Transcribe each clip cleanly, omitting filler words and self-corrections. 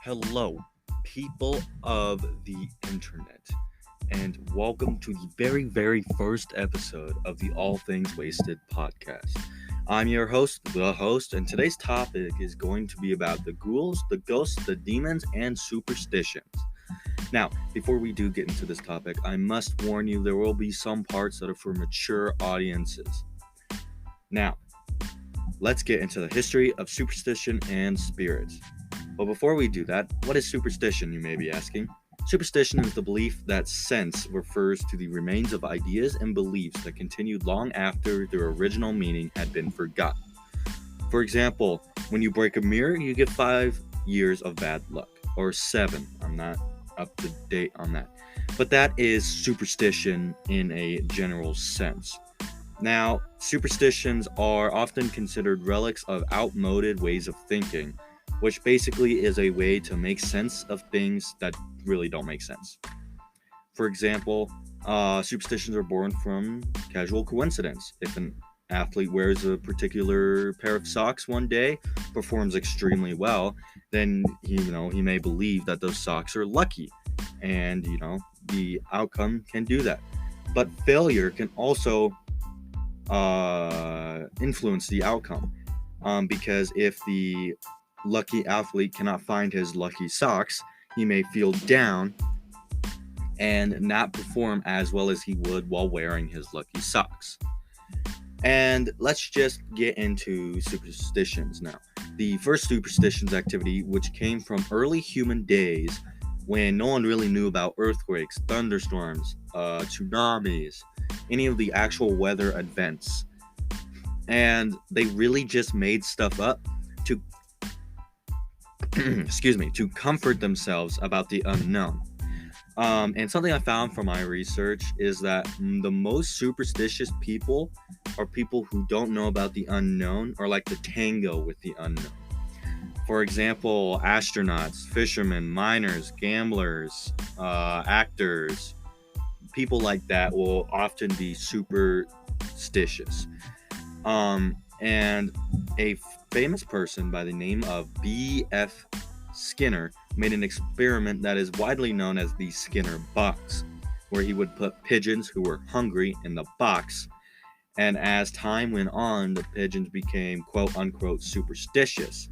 Hello, people of the internet, and welcome to the very first episode of the All Things Wasted podcast. I'm your host, the host, and today's topic is going to be about the ghouls, the ghosts, the demons, and superstitions. Now, before we do get into this topic, I must warn you there will be some parts that are for mature audiences. Now, let's get into the history of superstition and spirits. But before we do that, what is superstition, you may be asking? Superstition is the belief that sense refers to the remains of ideas and beliefs that continued long after their original meaning had been forgotten. For example, when you break a mirror, you get 5 years of bad luck, or 7. I'm not up to date on that. But that is superstition in a general sense. Now, superstitions are often considered relics of outmoded ways of thinking, which basically is a way to make sense of things that really don't make sense. For example, superstitions are born from casual coincidence. If an athlete wears a particular pair of socks one day, performs extremely well, then he may believe that those socks are lucky, and the outcome can do that. But failure can also influence the outcome, because if the lucky athlete cannot find his lucky socks, he may feel down and not perform as well as he would while wearing his lucky socks. And let's just get into superstitions now. The first superstitions activity, which came from early human days when no one really knew about earthquakes, thunderstorms, tsunamis, any of the actual weather events. And they really just made stuff up to to comfort themselves about the unknown. And something I found from my research is that the most superstitious people are people who don't know about the unknown or like to tango with the unknown. For example, astronauts, fishermen, miners, gamblers, actors, people like that will often be superstitious. And a famous person by the name of B.F. Skinner made an experiment that is widely known as the Skinner box, where he would put pigeons who were hungry in the box, and as time went on, the pigeons became quote-unquote superstitious,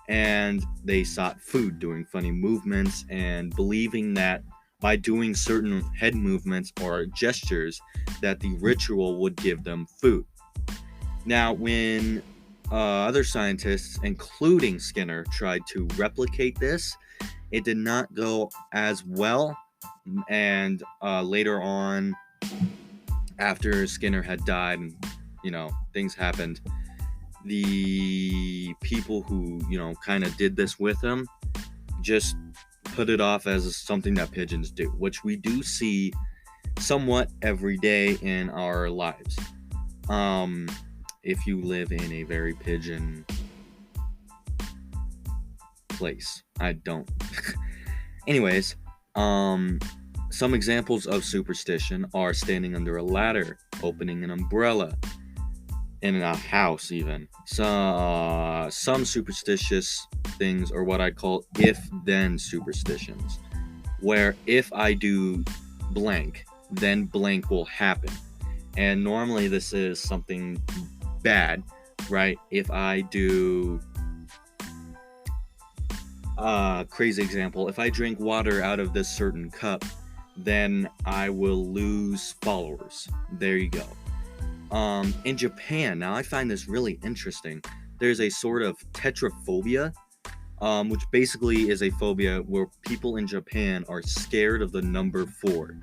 and they sought food, doing funny movements and believing that by doing certain head movements or gestures that the ritual would give them food. Now, when other scientists, including Skinner, tried to replicate this, it did not go as well. And later on, after Skinner had died and, things happened, the people who, kind of did this with him just put it off as something that pigeons do, which we do see somewhat every day in our lives. If you live in a very pigeon place. I don't. Anyways, some examples of superstition are standing under a ladder, opening an umbrella, in a house even. Some superstitious things are what I call if-then superstitions, where if I do blank, then blank will happen. And normally this is something bad, right? If I do crazy example, if I drink water out of this certain cup, then I will lose followers. There you go. In Japan, now I find this really interesting. There's a sort of tetraphobia, which basically is a phobia where people in Japan are scared of the number 4.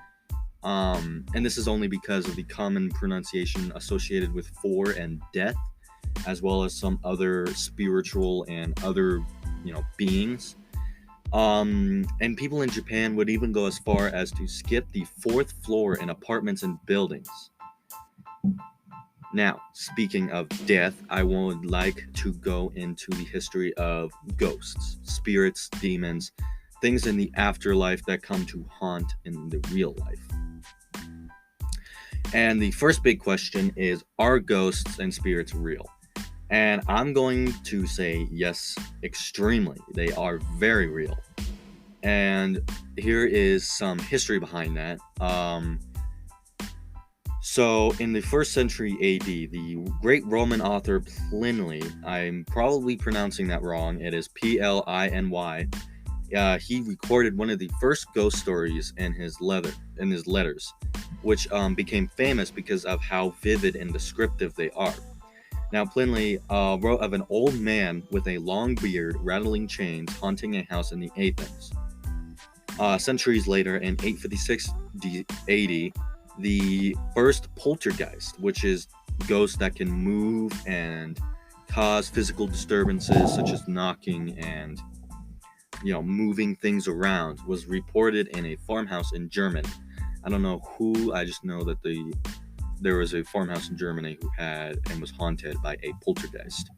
And this is only because of the common pronunciation associated with 4 and death, as well as some other spiritual and other, beings. And people in Japan would even go as far as to skip the 4th floor in apartments and buildings. Now, speaking of death, I would like to go into the history of ghosts, spirits, demons, things in the afterlife that come to haunt in the real life. And the first big question is, are ghosts and spirits real? And I'm going to say yes, extremely. They are very real. And here is some history behind that. So, in the 1st century AD, the great Roman author Pliny, I'm probably pronouncing that wrong, it is Pliny, he recorded one of the first ghost stories in his letters, which became famous because of how vivid and descriptive they are. Now, Pliny wrote of an old man with a long beard rattling chains haunting a house in the Athens. Centuries later, in 856 AD, the first poltergeist, which is ghosts that can move and cause physical disturbances such as knocking and moving things around, was reported in a farmhouse in Germany. I don't know who, I just know that there was a farmhouse in Germany who had and was haunted by a poltergeist.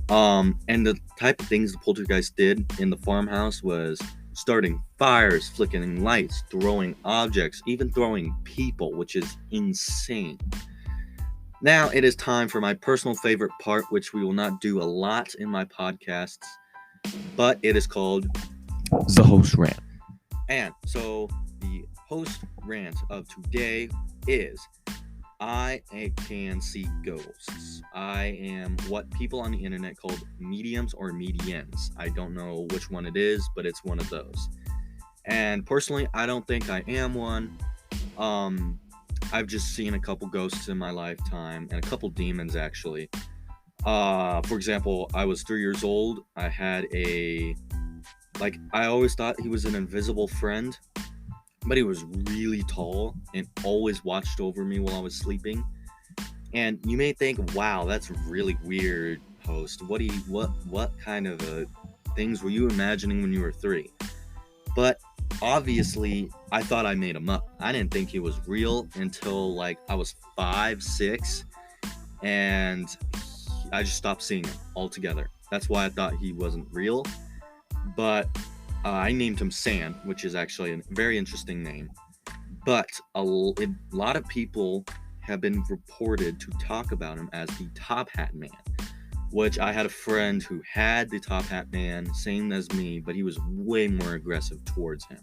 And the type of things the poltergeist did in the farmhouse was starting fires, flickering lights, throwing objects, even throwing people, which is insane. Now it is time for my personal favorite part, which we will not do a lot in my podcasts, but it is called The Host Rant. And so the host rant of today is: I can see ghosts. I am what people on the internet call mediums or medians. I don't know which one it is, but it's one of those. And personally, I don't think I am one. I've just seen a couple ghosts in my lifetime, and a couple demons, actually. For example, I was 3 years old. I had I always thought he was an invisible friend, but he was really tall and always watched over me while I was sleeping. And you may think, wow, that's really weird, host. What kind of things were you imagining when you were 3? But obviously, I thought I made him up. I didn't think he was real until I was 5, 6, and I just stopped seeing him altogether. That's why I thought he wasn't real. But I named him Sam, which is actually a very interesting name. But a lot of people have been reported to talk about him as the Top Hat Man, which I had a friend who had the Top Hat Man, same as me, but he was way more aggressive towards him.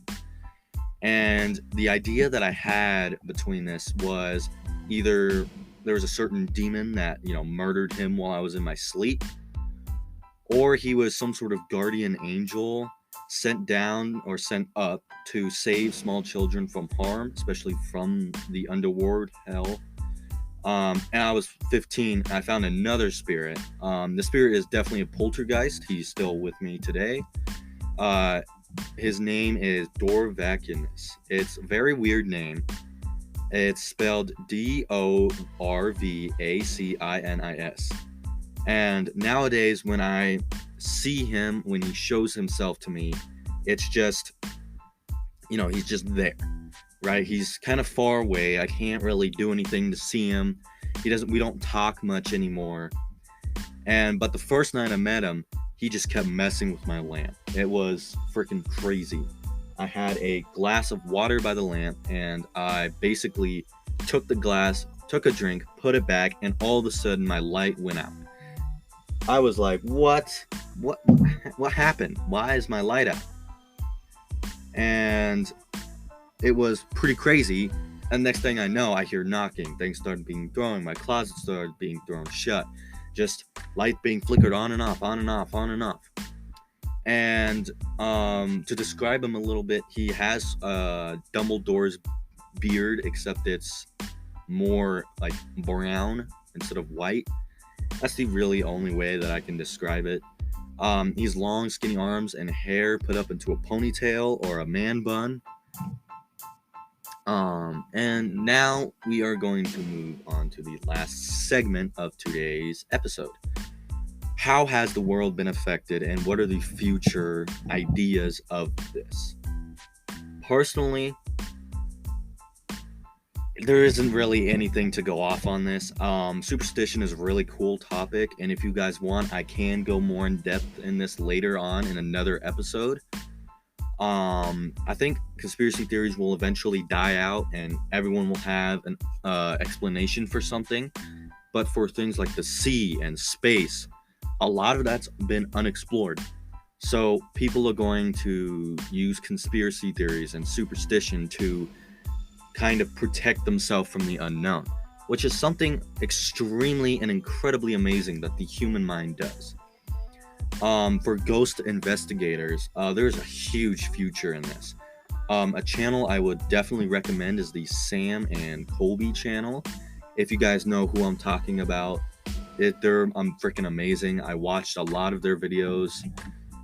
And the idea that I had between this was either there was a certain demon that, murdered him while I was in my sleep, or he was some sort of guardian angel sent down or sent up to save small children from harm, especially from the underworld hell. And I was 15, and I found another spirit. The spirit is definitely a poltergeist. He's still with me today. His name is Dorvacinus. It's a very weird name. It's spelled Dorvacinis. And nowadays, when I see him, when he shows himself to me, it's just, he's just there, right? He's kind of far away. I can't really do anything to see him. We don't talk much anymore. But the first night I met him, he just kept messing with my lamp. It was freaking crazy. I had a glass of water by the lamp, and I basically took the glass, took a drink, put it back, and all of a sudden my light went out. I was like, what happened? Why is my light out? And it was pretty crazy. And next thing I know, I hear knocking. Things started being thrown. My closet started being thrown shut. Just light being flickered on and off, on and off, on and off. And to describe him a little bit, he has Dumbledore's beard, except it's more like brown instead of white. That's the really only way that I can describe it. He's long, skinny arms and hair put up into a ponytail or a man bun. And now we are going to move on to the last segment of today's episode. How has the world been affected, and what are the future ideas of this? Personally, there isn't really anything to go off on this. Superstition is a really cool topic, and if you guys want, I can go more in depth in this later on in another episode. I think conspiracy theories will eventually die out, and everyone will have an explanation for something. But for things like the sea and space, a lot of that's been unexplored. So people are going to use conspiracy theories and superstition to kind of protect themselves from the unknown, which is something extremely and incredibly amazing that the human mind does. For ghost investigators, there's a huge future in this. A channel I would definitely recommend is the Sam and Colby channel. If you guys know who I'm talking about, they're freaking amazing. I watched a lot of their videos.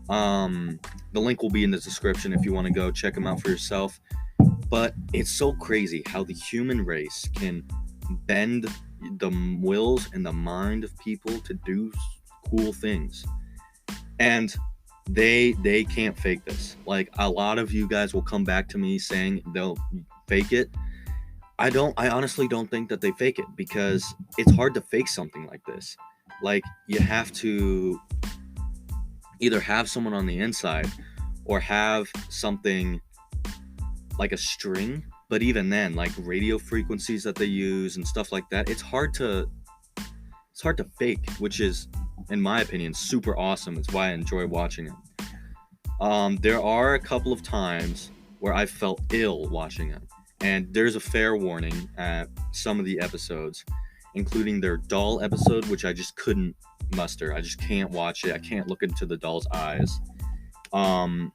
The link will be in the description if you want to go check them out for yourself. But it's so crazy how the human race can bend the wills and the mind of people to do cool things. And they can't fake this. Like, a lot of you guys will come back to me saying they'll fake it. I honestly don't think that they fake it, because it's hard to fake something like this. Like, you have to either have someone on the inside or have something like a string, but even then, like radio frequencies that they use and stuff like that, it's hard to fake, which is, in my opinion, super awesome. It's why I enjoy watching it. There are a couple of times where I felt ill watching them, and there's a fair warning at some of the episodes, including their doll episode, which I just couldn't muster. I just can't watch it. I can't look into the doll's eyes.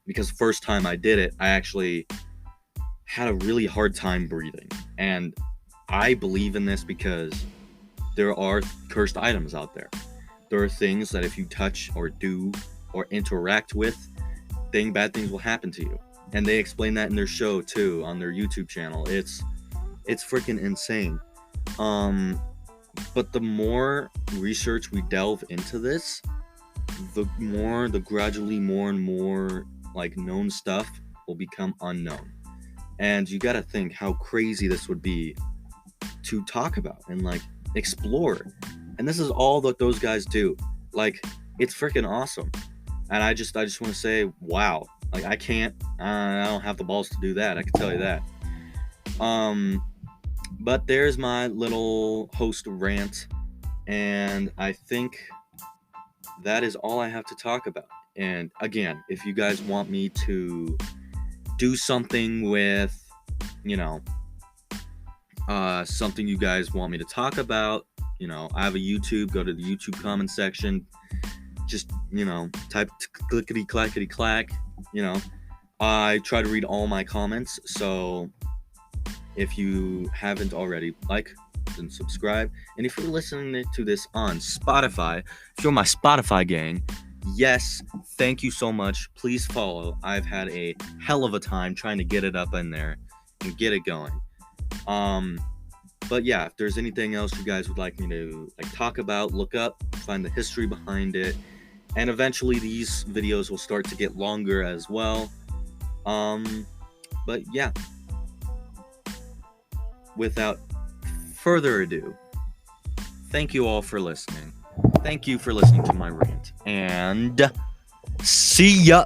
Because the first time I did it, I actually had a really hard time breathing. And I believe in this because there are cursed items out there. There are things that if you touch or do or interact with, bad things will happen to you. And they explain that in their show too, on their YouTube channel. It's freaking insane. But the more research we delve into this, the gradually more and more like known stuff will become unknown. And you gotta think how crazy this would be to talk about and like explore. And this is all that those guys do. Like, it's freaking awesome. And I just want to say, wow. Like, I don't have the balls to do that. I can tell you that. But there's my little host rant. And I think that is all I have to talk about. And again, if you guys want me to do something with, something you guys want me to talk about, I have a YouTube. Go to the YouTube comment section. Just, type clickety clackety clack. I try to read all my comments. So if you haven't already, like and subscribe. And if you're listening to this on Spotify, if you're my Spotify gang, yes, thank you so much. Please follow. I've had a hell of a time trying to get it up in there and get it going. But yeah, if there's anything else you guys would like me to talk about, look up, find the history behind it, and eventually these videos will start to get longer as well. But yeah, without further ado, thank you all for listening. Thank you for listening to my rant, and see ya.